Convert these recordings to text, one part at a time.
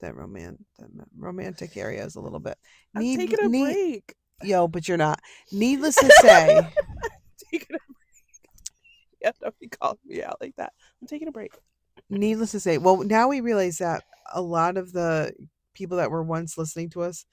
that romantic area is a little bit I'm need taking a need break. yo, but you're not. Needless to say, Taking a yeah, don't be calling me out like that. I'm taking a break. needless to say, well, now we realize that a lot of the people that were once listening to us,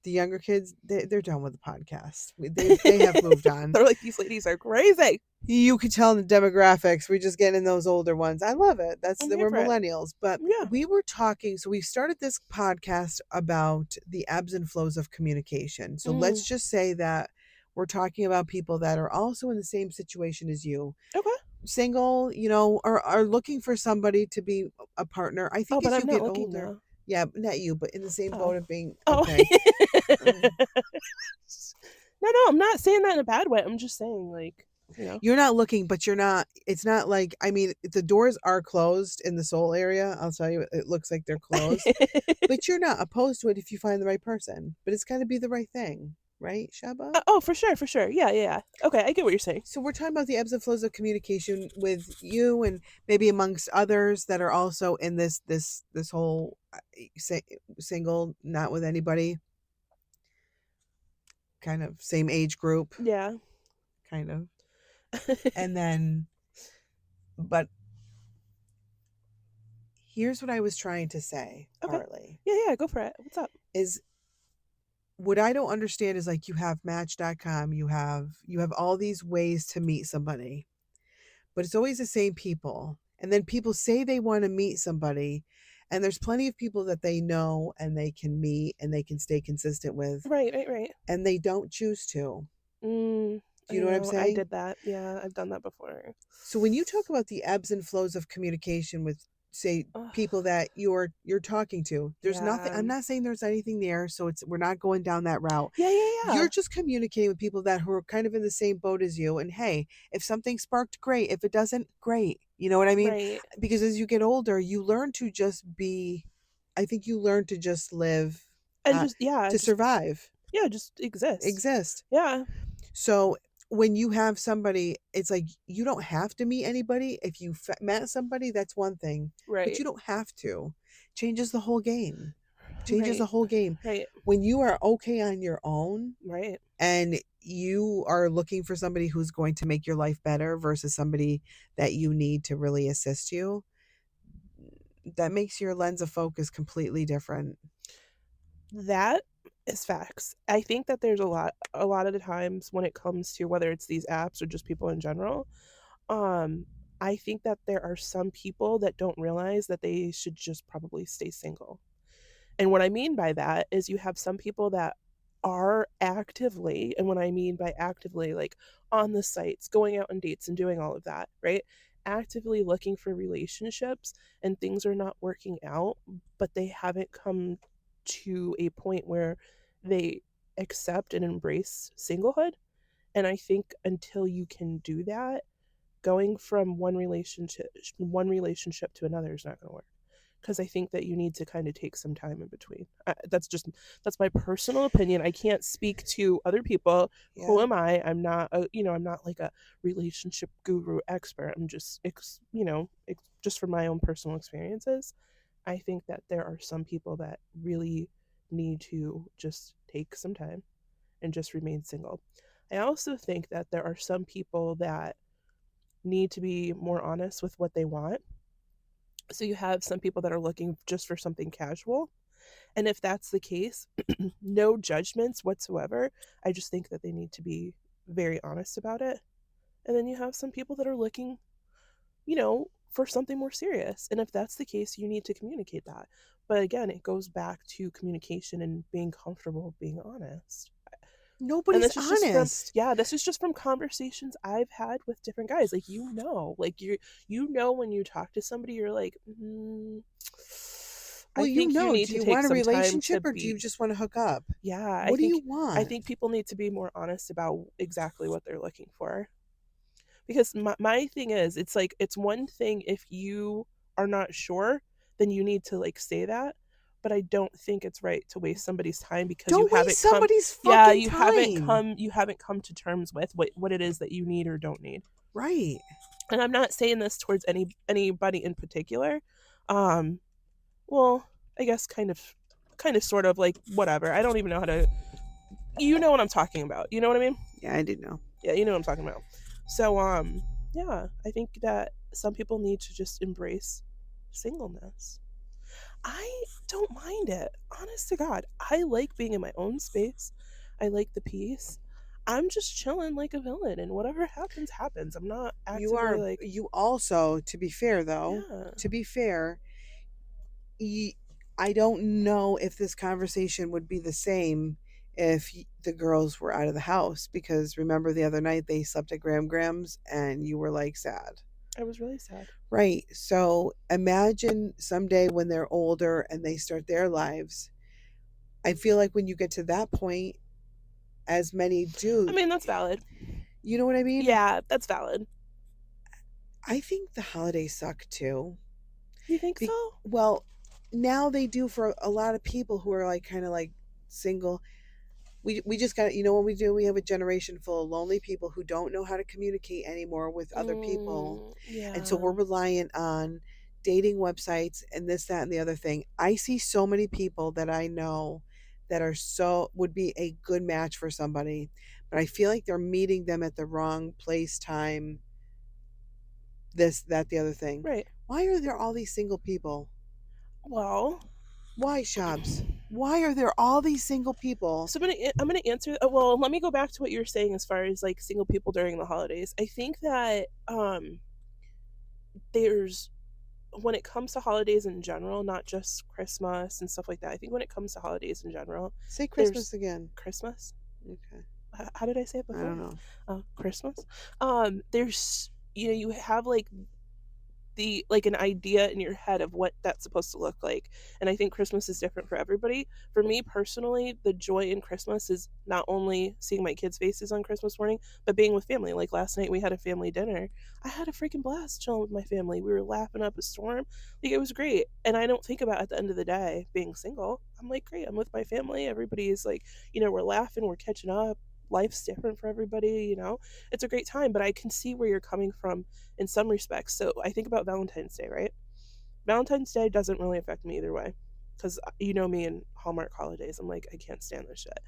the younger kids, they're done with the podcast. They have moved on. They're like, these ladies are crazy. You could tell in the demographics. We're just getting those older ones. I love it. I'm here We're for it. millennials. But Yeah. we were talking. So we started this podcast about the ebbs and flows of communication. So let's just say that we're talking about people that are also in the same situation as you. Okay. Single, are looking for somebody to be a partner. I think But as I'm you not get looking older, though. yeah, not you, but in the same boat of being Oh. okay. No, I'm not saying that in a bad way. I'm just saying, like, You're not looking, but you're not. It's not like, I mean, the doors are closed in the soul area. I'll tell you, it looks like they're closed, but you're not opposed to it if you find the right person. But it's got to be the right thing, right, Shaba? Oh, for sure. Yeah. Okay, I get what you're saying. So we're talking about the ebbs and flows of communication with you, and maybe amongst others that are also in this whole single, not with anybody, kind of same age group, Yeah. kind of, and then, but here's what I was trying to say, Okay. partly. Yeah, go for it. What's up? Is what I don't understand is like you have match.com, you have all these ways to meet somebody, but it's always the same people. And then people say they want to meet somebody, and there's plenty of people that they know and they can meet and they can stay consistent with. Right. And they don't choose to. Do you know what I'm saying? I did that. Yeah, I've done that before. So when you talk about the ebbs and flows of communication with, say, people that you're talking to, there's nothing. I'm not saying there's anything there, so we're not going down that route. Yeah. You're just communicating with people who are kind of in the same boat as you, and hey, if something sparked, great. If it doesn't, great. You know what I mean? Right. Because as you get older, you learn to just be. I think you learn to just live And survive. Yeah, just exist. Yeah. So when you have somebody, it's like you don't have to meet anybody. If you met somebody, that's one thing, Right. but you don't have to. Changes the whole game. Right. When you are okay on your own, right, and you are looking for somebody who's going to make your life better versus somebody that you need to really assist you, that makes your lens of focus completely different. That is facts. I think that there's a lot of the times when it comes to whether it's these apps or just people in general, I think that there are some people that don't realize that they should just probably stay single. And what I mean by that is you have some people that are actively, and what I mean by actively, like on the sites, going out on dates and doing all of that, right? Actively looking for relationships, and things are not working out, but they haven't come to a point where they accept and embrace singlehood. And I think until you can do that, going from one relationship to another is not going to work, because I think that you need to kind of take some time in between. That's my personal opinion. I can't speak to other people. Yeah. Who am I? I'm not I'm not like a relationship guru expert. I'm just just from my own personal experiences, I think that there are some people that really need to just take some time and just remain single. I also think that there are some people that need to be more honest with what they want. So you have some people that are looking just for something casual. And if that's the case, no judgments whatsoever. I just think that they need to be very honest about it. And then you have some people that are looking, for something more serious. And if that's the case, you need to communicate that. But again, it goes back to communication and being comfortable being honest. Nobody's honest. This is just from conversations I've had with different guys. Like, when you talk to somebody, you're like, well, I think you need do to you take want a some relationship time or do you just want to hook up? Yeah. What do you want? I think people need to be more honest about exactly what they're looking for. Because my thing is, it's like, it's one thing if you are not sure, then you need to like say that. But I don't think it's right to waste somebody's time because you haven't come to terms with what it is that you need or don't need. Right. And I'm not saying this towards anybody in particular. Well, I guess kind of sort of like whatever. I don't even know how to, you know what I'm talking about. You know what I mean? Yeah, I didn't know. Yeah, you know what I'm talking about. So yeah, I think that some people need to just embrace singleness. I don't mind it. Honest to God, I like being in my own space. I like the peace. I'm just chilling like a villain, and whatever happens, happens. I'm not actively like, You also, to be fair though, yeah. to be fair, y- I don't know if this conversation would be the same if the girls were out of the house, because remember the other night they slept at Graham Graham's and you were like sad. I was really sad. Right. So imagine someday when they're older and they start their lives. I feel like when you get to that point, as many I do, mean, that's valid. you know what I mean? Yeah, that's valid. I think the holidays suck too. You think Be- so? well, now they do for a lot of people who are like kind of like single. We just got, you know what we do? We have a generation full of lonely people who don't know how to communicate anymore with other people. And so we're Yeah. reliant on dating websites and this, that, and the other thing. I see so many people that I know that are so would be a good match for somebody, but I feel like they're meeting them at the wrong place, time, this, that, the other thing. Right. Why are there all these single people? Well, Why, Shabs? Why are there all these single people? so I'm gonna answer. Well, let me go back to what you were saying as far as like single people during the holidays. I think that there's when it comes to holidays in general, not just Christmas and stuff like that. I think when it comes to holidays in general, Say there's Christmas again. Christmas. Okay. How did I say it I before? don't know. Christmas. There's you have like the like an idea in your head of what that's supposed to look like, and I think Christmas is different for everybody. For me personally, the joy in Christmas is not only seeing my kids faces on Christmas morning, but being with family. Like last night we had a family dinner. I had a freaking blast chilling with my family. We were laughing up a storm. Like it was great, and I don't think about at the end of the day being single. I'm like, great, I'm with my family. Everybody is like, we're laughing, we're catching up. Life's different for everybody. It's a great time. But I can see where you're coming from in some respects. So I think about Valentine's Day, right? Valentine's Day doesn't really affect me either way. Because you know me and Hallmark holidays, I'm like, I can't stand this shit.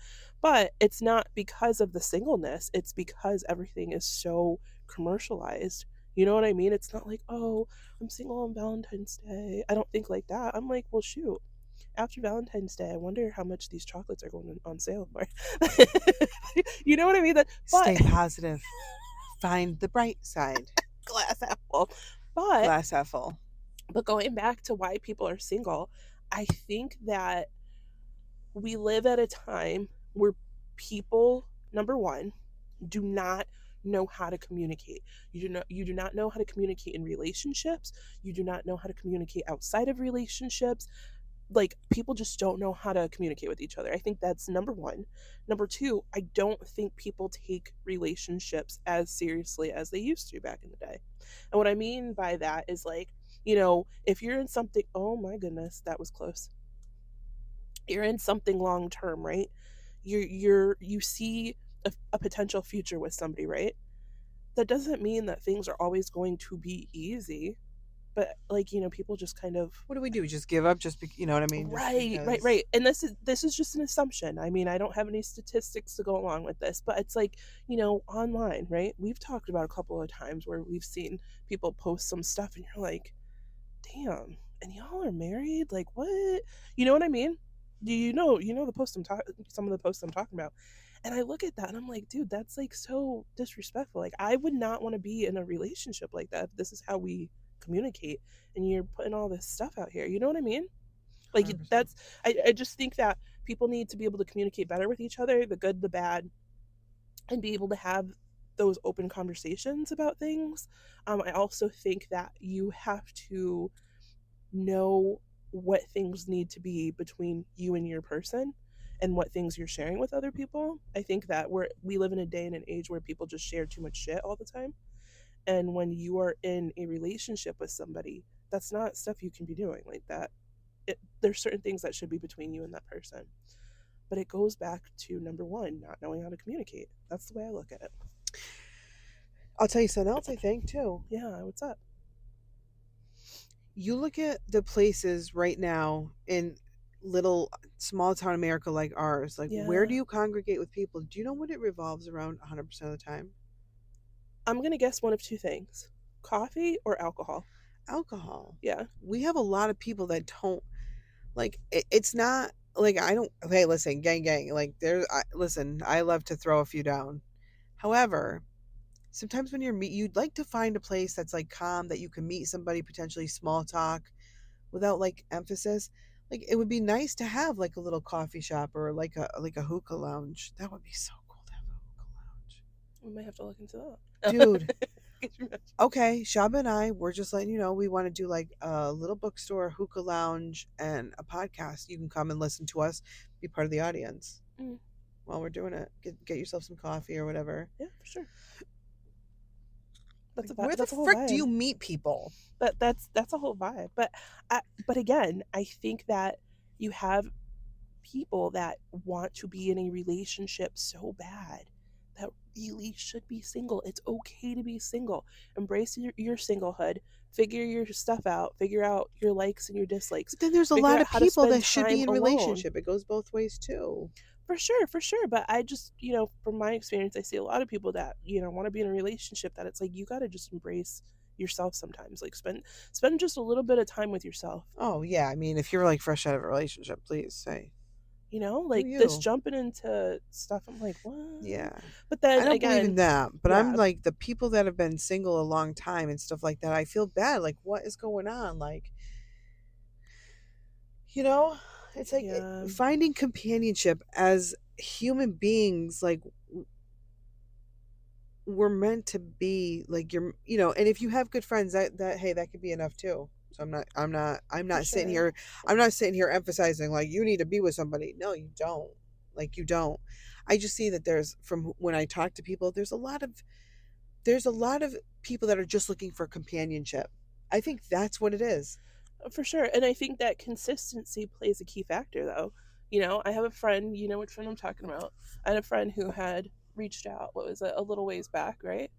But it's not because of the singleness, it's because everything is so commercialized. You know what I mean? It's not like, oh, I'm single on Valentine's Day. I don't think like that. I'm like, well, shoot. After Valentine's Day, I wonder how much these chocolates are going on sale for. You know what I mean? But Stay positive. Find the bright side. glass apple. But Glass half full. But going back to why people are single, I think that we live at a time where people, number one, do not know how to communicate. You do not know how to communicate in relationships. You do not know how to communicate outside of relationships. Like people just don't know how to communicate with each other. I think that's number one. Number two, I don't think people take relationships as seriously as they used to back in the day. And what I mean by that is like, if you're in something, oh my goodness, that was close. You're in something long term, right? You see a potential future with somebody, right? That doesn't mean that things are always going to be easy, but like, people just kind of. What do we do? Just give up? You know what I mean? Just Right, right, because. right. And this is just an assumption. I mean, I don't have any statistics to go along with this, but it's like, online, right? We've talked about a couple of times where we've seen people post some stuff and you're like, "Damn, and y'all are married? Like what?" You know what I mean? You know the post I'm talking some of the posts I'm talking about. And I look at that and I'm like, "Dude, that's like so disrespectful. Like I would not want to be in a relationship like that if this is how we communicate and you're putting all this stuff out here." You know what I mean? Like 100%. I just think that people need to be able to communicate better with each other, the good, the bad, and be able to have those open conversations about things. I also think that you have to know what things need to be between you and your person and what things you're sharing with other people. I think that we live in a day and an age where people just share too much shit all the time. And when you are in a relationship with somebody, that's not stuff you can be doing like that. There's certain things that should be between you and that person. But it goes back to number one, not knowing how to communicate. That's the way I look at it. I'll tell you something else I think too. Yeah, what's up? You look at the places right now in little small town America like ours, like where Yeah. do you congregate with people? Do you know what it revolves around 100% of the time? I'm going to guess one of two things: coffee or alcohol. Alcohol. Yeah. We have a lot of people that don't like it's not like I don't. Hey, listen, gang, like listen. I love to throw a few down. However, sometimes when you'd like to find a place that's like calm that you can meet somebody, potentially small talk without like emphasis. Like it would be nice to have like a little coffee shop or like a hookah lounge. That would be so cool to have a hookah lounge. We might have to look into Dude, that. Get your message. okay, Shaba and I, we're just letting you know we want to do like a little bookstore, hookah lounge, and a podcast. You can come and listen to us, be part of the audience Mm, while we're doing it. Get yourself some coffee or whatever. yeah, for sure. Like, where the That's a whole frick do you vibe. meet people? That's a whole vibe. But again, I think that you have people that want to be in a relationship so bad that really should be single. It's okay to be single. Embrace your singlehood. Figure your stuff out. Figure out your likes and your dislikes. But then there's a Figure lot out of how to people spend that should be time in alone. relationship. It goes both ways too. For sure. But I just, from my experience, I see a lot of people that, want to be in a relationship that it's like you got to just embrace yourself sometimes. Like spend just a little bit of time with yourself. Oh yeah, I mean, if you're like fresh out of a relationship, please say do Like this you. jumping into stuff, I'm like, what? Yeah, But I then don't believe in again, that. But I'm yeah, like the people that have been single a long time and stuff like that. I feel bad. Like, what is going on? Like, you know, it's like yeah, finding companionship as human beings. Like, we're meant to be like and if you have good friends, that hey, that could be enough too. So I'm for not sitting sure. here I'm not sitting here emphasizing like you need to be with somebody. No, you don't. Like, you don't. I just see that there's, from when I talk to people, there's a lot of people that are just looking for companionship. I think that's what it is. For sure. And I think that consistency plays a key factor, though. I have a friend, you know which friend I'm talking about. I had a friend who had reached out, what was it, a little ways back, right?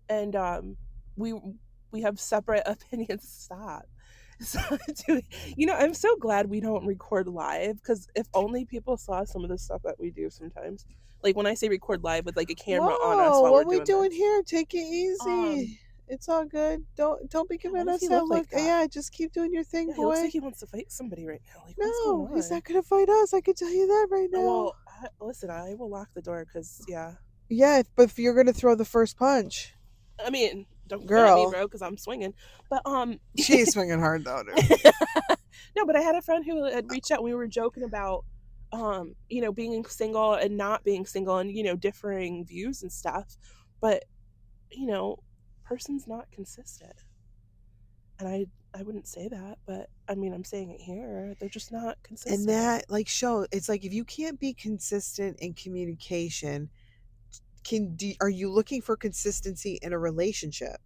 And we we have separate opinions. Stop. So, I'm so glad we don't record live because if only people saw some of the stuff that we do sometimes. Like when I say record live with like a camera on us Whoa, while we're what we doing doing this. here? Take it Um, easy. It's all good. Don't be yeah, why giving does us he that look look. like that? Yeah, just keep doing your thing, Yeah, he looks like boy. he wants to fight somebody right now. Like, what's going No, he's on? not gonna fight us. I can tell you that right now. Well, listen, I will lock the door because, yeah. Yeah, but if you're gonna throw the first punch, I mean, don't come at me, girl, bro, because I'm swinging. But, she's swinging hard though, dude. no, but I had a friend who had reached out. We were joking about, being single and not being single and, differing views and stuff. But, you know, person's not consistent. And I wouldn't say that, but I mean, I'm saying it here. They're just not And consistent. that like show it's like if you can't be consistent in communication, are you looking for consistency in a relationship?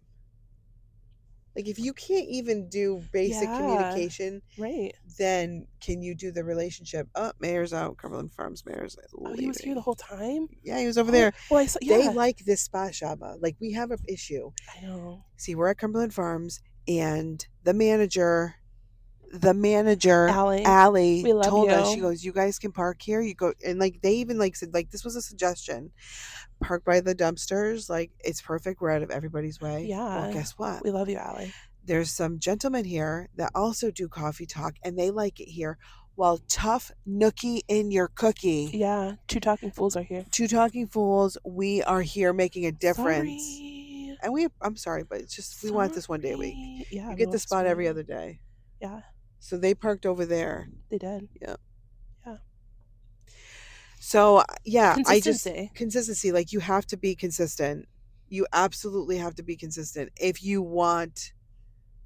Like, if you can't even do basic Yeah, communication, right. then can you do the relationship? Oh, Mayor's out. Cumberland Farms Mayor's Oh, he was here the leaving. whole time? Yeah, he was over What? there. Well, I saw, They yeah. like this spot, Shaba. Like, we have an issue. I know. See, we're at Cumberland Farms, and the manager, Allie, we Allie, love told us, she you. goes, you guys can park here. You go, and like, they even like said, like, this was a suggestion. Park by the dumpsters. Like, it's perfect. We're out of everybody's way. Well, Yeah, guess what? we love you, Allie. There's some gentlemen here that also do coffee talk, and they like it here. While tough nookie in your cookie, Yeah, two talking fools are here. two talking fools, we are here making a difference. Sorry. And I'm sorry, but it's just we want this one day a week. Sorry. Yeah, You we get the want this spot one every day. other day. Yeah, So they parked over there. they did. Yeah. Yeah. So yeah, Consistency. consistency. Like, you have to be consistent. You absolutely have to be consistent if you want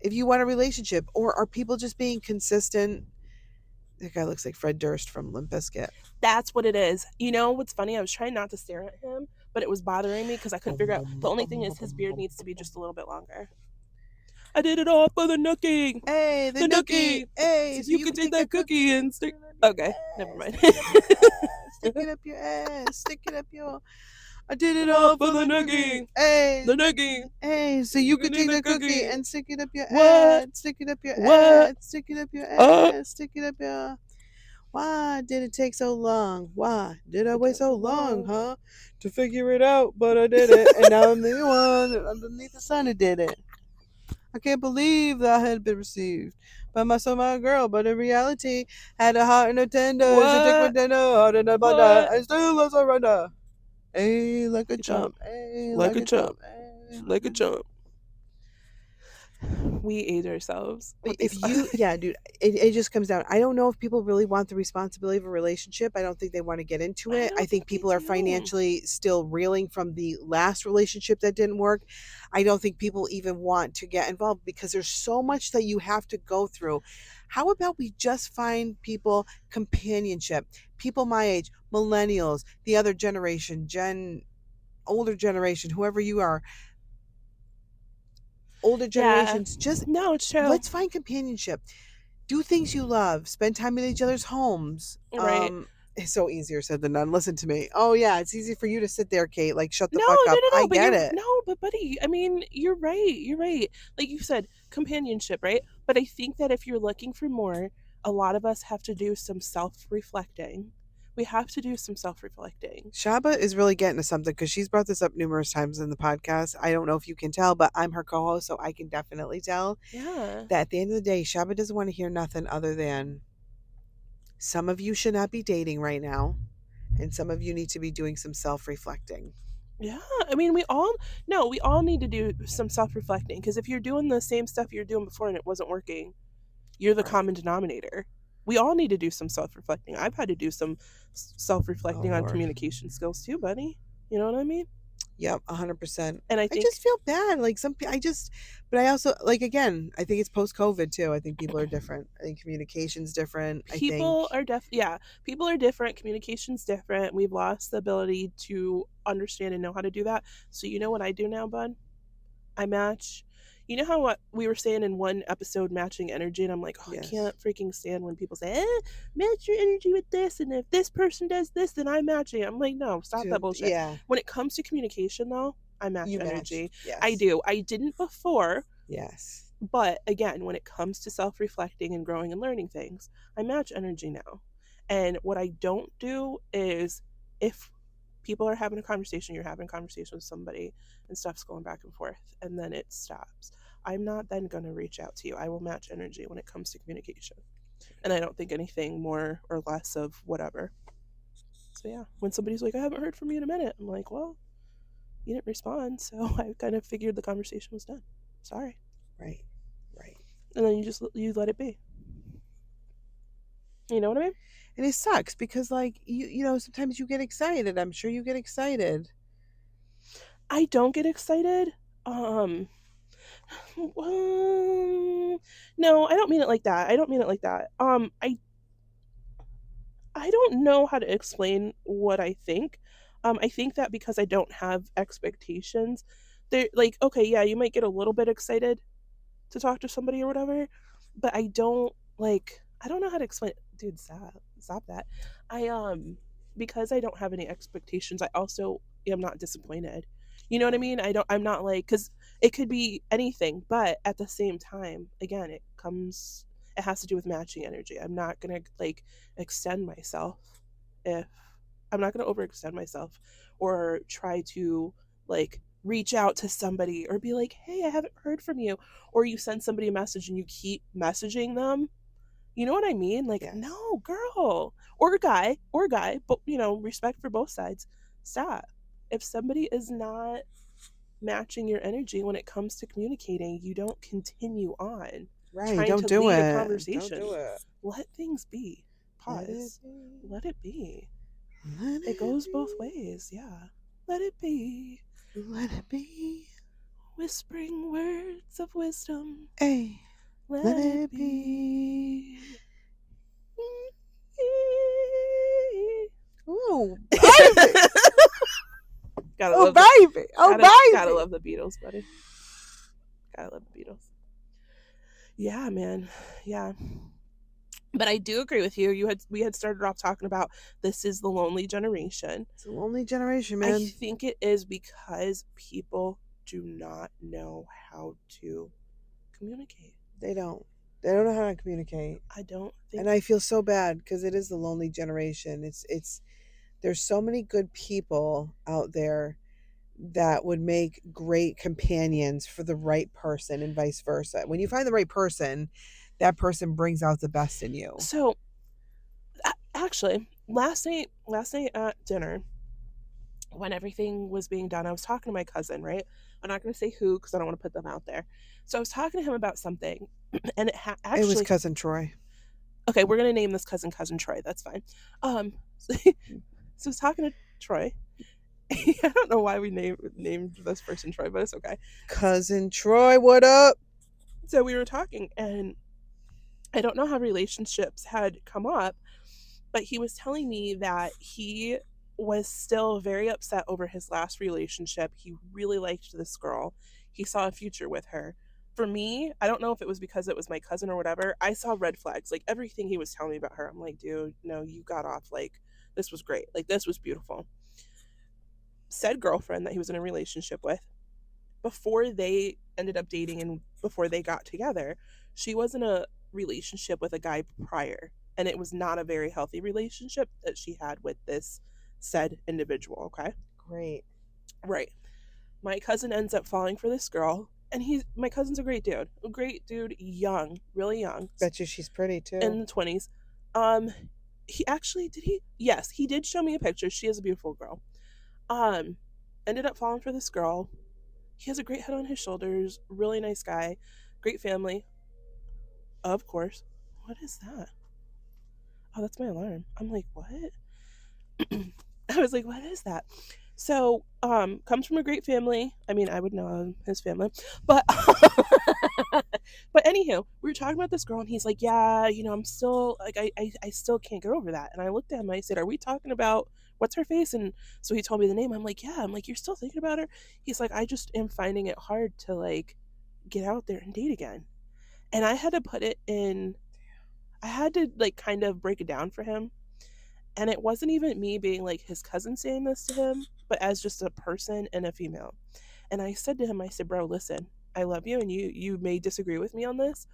a relationship. Or are people just being consistent? That guy looks like Fred Durst from Limp Bizkit. That's what it is. You know what's funny? I was trying not to stare at him, but it was bothering me because I couldn't figure out. The only thing is his beard needs to be just a little bit longer. I did it all for the nookie. Hey, the nookie. Hey, So you can take that cookie and stick. Okay, never mind. Stick it up your ass. Stick it up your ass. Stick it up your. I did it all for the noogie. noogie. Hey, The noogie. hey, so you could take the the cookie cookie. and stick it up your What? ass, stick it up your What? ass, stick it up your ass, stick it up your. Why did it take so long? Why did I wait so long, huh? To figure it out, but I did it, and now I'm the one underneath the sun who did it. I can't believe that I had been received by my girl, but in reality, had a heart and a tender. She took my tender heart and a bunda, and still I surrender. Hey, like a chump. Hey, like a chump. Hey, like a chump. We age ourselves. If you, yeah, dude, it just comes down. I don't know if people really want the responsibility of a relationship. I don't think they want to get into it. I think people are financially still reeling from the last relationship that didn't work. I don't think people even want to get involved because there's so much that you have to go through. How about we just find people companionship, people my age, millennials, the other generation, older generation, whoever you are, older generations, just no, it's true. let's find companionship. Do things you love. Spend time in each other's homes. Right. It's so easier said than done. Listen to me. Oh yeah, it's easy for you to sit there, Kate. Like shut the No, fuck no, up. no, no. I But get it. no, but buddy, I mean, you're right. You're right. Like you said, companionship, right? But I think that if you're looking for more, a lot of us have to do some self-reflecting. We have to do some self-reflecting. Shaba is really getting to something because she's brought this up numerous times in the podcast. I don't know if you can tell, but I'm her co-host, so I can definitely tell Yeah. that at the end of the day, Shaba doesn't want to hear nothing other than some of you should not be dating right now, and some of you need to be doing some self-reflecting. Yeah, I mean, we all need to do some self-reflecting because if you're doing the same stuff you're doing before and it wasn't working, you're the common denominator. We all need to do some self-reflecting. I've had to do some self-reflecting on communication skills too, buddy. You know what I mean? Yep, 100%. And I just feel bad. Like but I also like again. I think it's post COVID too. I think people are different. I think communication's different. People are people are different. Communication's different. We've lost the ability to understand and know how to do that. So you know what I do now, bud? I match. You know how what we were saying in one episode, matching energy, and I'm like, oh, yes. I can't freaking stand when people say, match your energy with this, and if this person does this, then I'm matching. I'm like, no, stop that bullshit. Yeah. When it comes to communication, though, I match energy. Yes. I do. I didn't before. Yes. But again, when it comes to self-reflecting and growing and learning things, I match energy now. And what I don't do is if people are having a conversation, you're having a conversation with somebody and stuff's going back and forth and then it stops, I'm not then going to reach out to you. I will match energy when it comes to communication. And I don't think anything more or less of whatever. So yeah, when somebody's like, I haven't heard from you in a minute, I'm like, well, you didn't respond, so I kind of figured the conversation was done. Sorry. Right. And then you let it be. You know what I mean? And it sucks because like you know sometimes you get excited. I'm sure you get excited. I don't get excited. No, I don't mean it like that. I don't know how to explain what I think. I think that because I don't have expectations, they're like, okay, yeah, you might get a little bit excited to talk to somebody or whatever, but I don't know how to explain it. Dude, stop that. Because I don't have any expectations, I also am not disappointed. You know what I mean? I'm not like, because it could be anything, but at the same time, again, it has to do with matching energy. I'm not gonna extend myself if I'm not gonna overextend myself or try to reach out to somebody or be like, hey, I haven't heard from you, or you send somebody a message and you keep messaging them. You know what I mean? Yes. No, girl or guy, but respect for both sides. Stop. If somebody is not matching your energy when it comes to communicating, you don't continue on. Right. Don't do it. Conversation. Don't do it. Let things be. Pause. Let it be. It goes both ways. Yeah. Let it be. Let it be. Whispering words of wisdom. Hey. Let it be. Ooh, baby. baby. Gotta love the Beatles, buddy. Gotta love the Beatles. Yeah, man. Yeah. But I do agree with you. We had started off talking about this is the lonely generation. It's a lonely generation, I man. think it is because people do not know how to communicate. They don't. They don't know how to communicate. I don't And think I feel so bad because it is the lonely generation. It's there's so many good people out there that would make great companions for the right person and vice versa. When you find the right person, that person brings out the best in you. so. Actually, last night at dinner, when everything was being done, I was talking to my cousin, right? I'm not going to say who because I don't want to put them out there. So I was talking to him about something, and It was actually, cousin Troy. okay, we're going to name this cousin Troy. That's fine. So I was talking to Troy. I don't know why we named this person Troy, but it's okay. Cousin Troy, what up? So we were talking, and I don't know how relationships had come up, but he was telling me that he was still very upset over his last relationship. He really liked this girl. He saw a future with her. For me, I don't know if it was because it was my cousin or whatever. I saw red flags. Like everything he was telling me about her, I'm like, dude, no, you got off. Like, this was great. Like, this was beautiful. Said girlfriend that he was in a relationship with, before they ended up dating and before they got together, she was in a relationship with a guy prior. And it was not a very healthy relationship that she had with this said individual, okay? Great. Right. My cousin ends up falling for this girl. And my cousin's a great dude, young, really young, Bet you she's pretty in too. the 20s. Um, he actually, did he? Yes, he did show me a picture. She is a beautiful girl. Um, Ended up falling for this girl. He has a great head on his shoulders, really nice guy, great family, of course. What is that? Oh, that's my alarm. I'm like, what? I was like, what is that? So, comes from a great family. I mean, I would know his family, but but anywho, we were talking about this girl, and he's like, yeah, I'm still like, I still can't get over that. And I looked at him, and I said, are we talking about what's her face? And so he told me the name. I'm like, yeah. I'm like, you're still thinking about her? He's like, I just am finding it hard to like get out there and date again. And I had to put it in. I had to like kind of break it down for him, and it wasn't even me being like his cousin saying this to him, but as just a person and a female. And I said to him, I said, bro, listen, I love you, and you may disagree with me on this.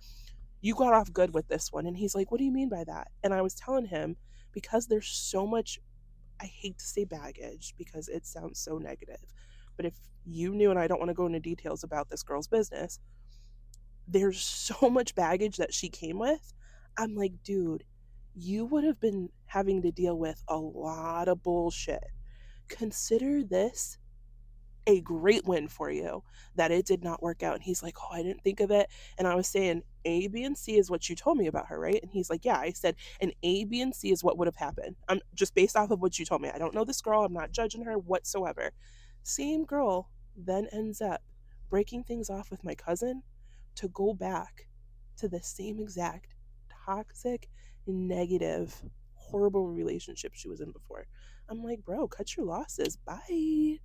You got off good with this one. And he's like, what do you mean by that? And I was telling him, because there's so much, I hate to say baggage because it sounds so negative, but if you knew, and I don't want to go into details about this girl's business, there's so much baggage that she came with. I'm like, dude, you would have been having to deal with a lot of bullshit. Consider this a great win for you that it did not work out. And he's like, oh, I didn't think of it. And I was saying, A, B, and C is what you told me about her, right? And he's like, yeah. I said, and A, B, and C is what would have happened. I'm just based off of what you told me. I don't know this girl. I'm not judging her whatsoever. Same girl then ends up breaking things off with my cousin to go back to the same exact toxic, negative, horrible relationship she was in before. I'm like, bro, cut your losses. Bye.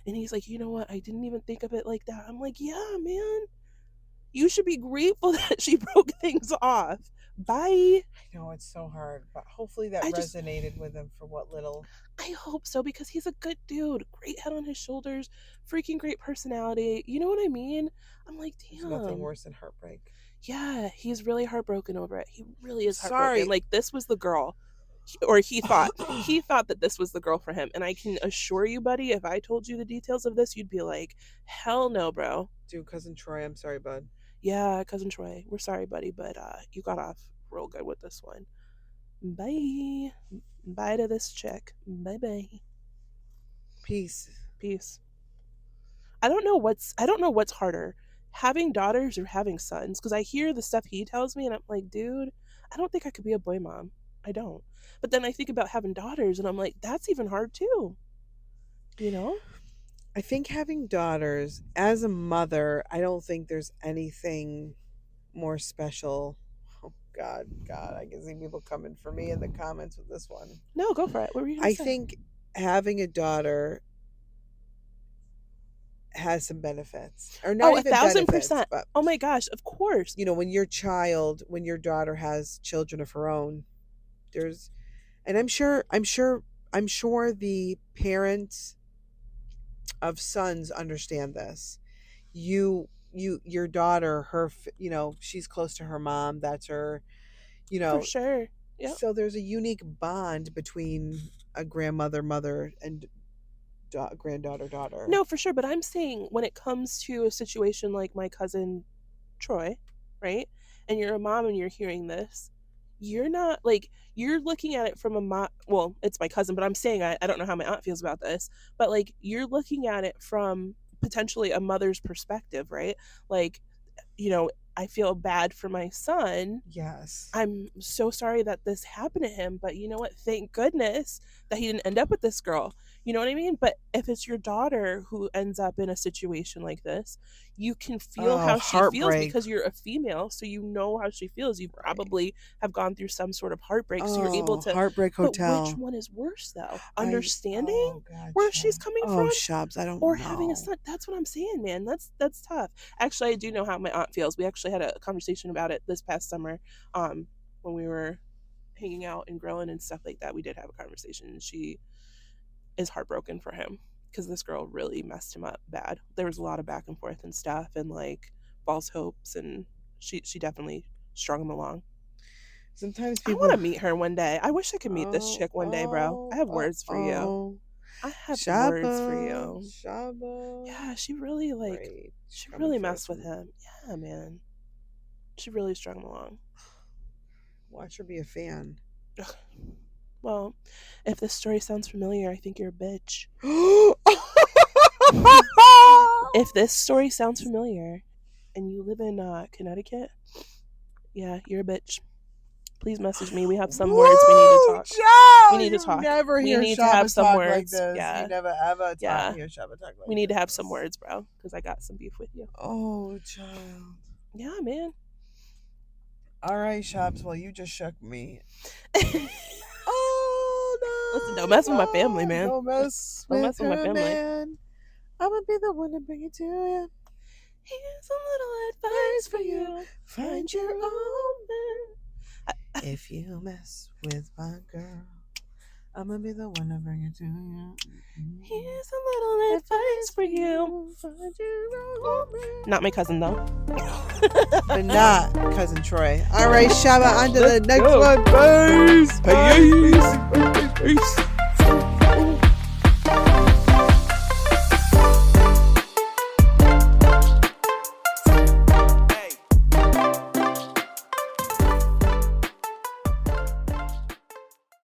And he's like, you know what? I didn't even think of it like that. I'm like, yeah, man. You should be grateful that she broke things off. Bye. I know it's so hard, but hopefully that I just, resonated with him for what little. I hope so because he's a good dude. Great head on his shoulders, freaking great personality. You know what I mean? I'm like, There's nothing damn. worse than heartbreak. Yeah, he's really heartbroken over it. He really is heartbroken. Sorry. Like, this was the girl. Or he thought that this was the girl for him, and I can assure you, buddy, if I told you the details of this, you'd be like, hell no, bro. Dude, cousin Troy, I'm sorry, bud. Yeah, cousin Troy, we're sorry, buddy, but you got off real good with this one. Bye. Bye to this chick. Bye bye. Peace. Peace. I don't know what's harder, having daughters or having sons, because I hear the stuff he tells me and I'm like, dude, I don't think I could be a boy mom. I don't. But then I think about having daughters and I'm like, that's even hard too. You know? I think having daughters, as a mother, I don't think there's anything more special. Oh, God, I can see people coming for me in the comments with this one. No, go for it. What were you gonna I say? think having a daughter has some benefits, or not Oh, even benefits, 1,000%. but Oh my gosh, of course. when your daughter has children of her own, there's, and I'm sure the parents of sons understand this. Your daughter, she's close to her mom. That's her, you For know, sure. Yep. so there's a unique bond between a grandmother, mother, and granddaughter, daughter. No, for sure. But I'm saying when it comes to a situation like my cousin Troy, right? And you're a mom and you're hearing this, you're not like, you're looking at it from a mom. Well, it's my cousin, but I'm saying I don't know how my aunt feels about this, but like you're looking at it from potentially a mother's perspective, right? Like, I feel bad for my son. Yes. I'm so sorry that this happened to him, but you know what? Thank goodness that he didn't end up with this girl. You know what I mean? But if it's your daughter who ends up in a situation like this, you can feel Oh, how she feels heartbreak. because you're a female, so you know how she feels. You Right. probably have gone through some sort of heartbreak, so you're able Oh, to. heartbreak But which hotel. one is worse, though? I Understanding Oh God, where she's coming oh from, Shubs, I don't or having a know. son? That's what I'm saying, man. That's tough. Actually, I do know how my aunt feels. We actually had a conversation about it this past summer, when we were hanging out and grilling and stuff like that. We did have a conversation, and she is heartbroken for him because this girl really messed him up bad. There was a lot of back and forth and stuff, and like false hopes, and she definitely strung him along. Sometimes I want people. to meet her one day. I wish I could meet this Oh, chick one day, bro. I oh, have oh, words for you. oh. I have words for Shaba, you. Shaba. Yeah, she really Right. she Coming really for messed with some. him. Yeah, man. She really strung him along. Watch her be a fan. Ugh. Well, if this story sounds familiar, I think you're a bitch. If this story sounds familiar and you live in Connecticut, yeah, you're a bitch. Please message me. We have some words we need to talk. We need to talk. Never We hear need to have Shaba some talk like words. this. Yeah. You never ever Yeah. hear Shaba talk like We need to have this. some words, bro, because I got some beef with you. Oh, child. Yeah, man. All right, Shabs. Well, you just shook me. Listen, Oh, no. don't mess with my family, man. Don't mess Don't with mess with my her, family. man. I'm going to be the one to bring it to you. Here's a little advice for you. Find your own man. If you mess with my girl, I'm going to be the one to bring it to you. Here's a little advice for you. Find your own man. Not my cousin, though. But not Cousin Troy. All right, Shaba, on to the Let's next go. one. Peace. Peace. Peace.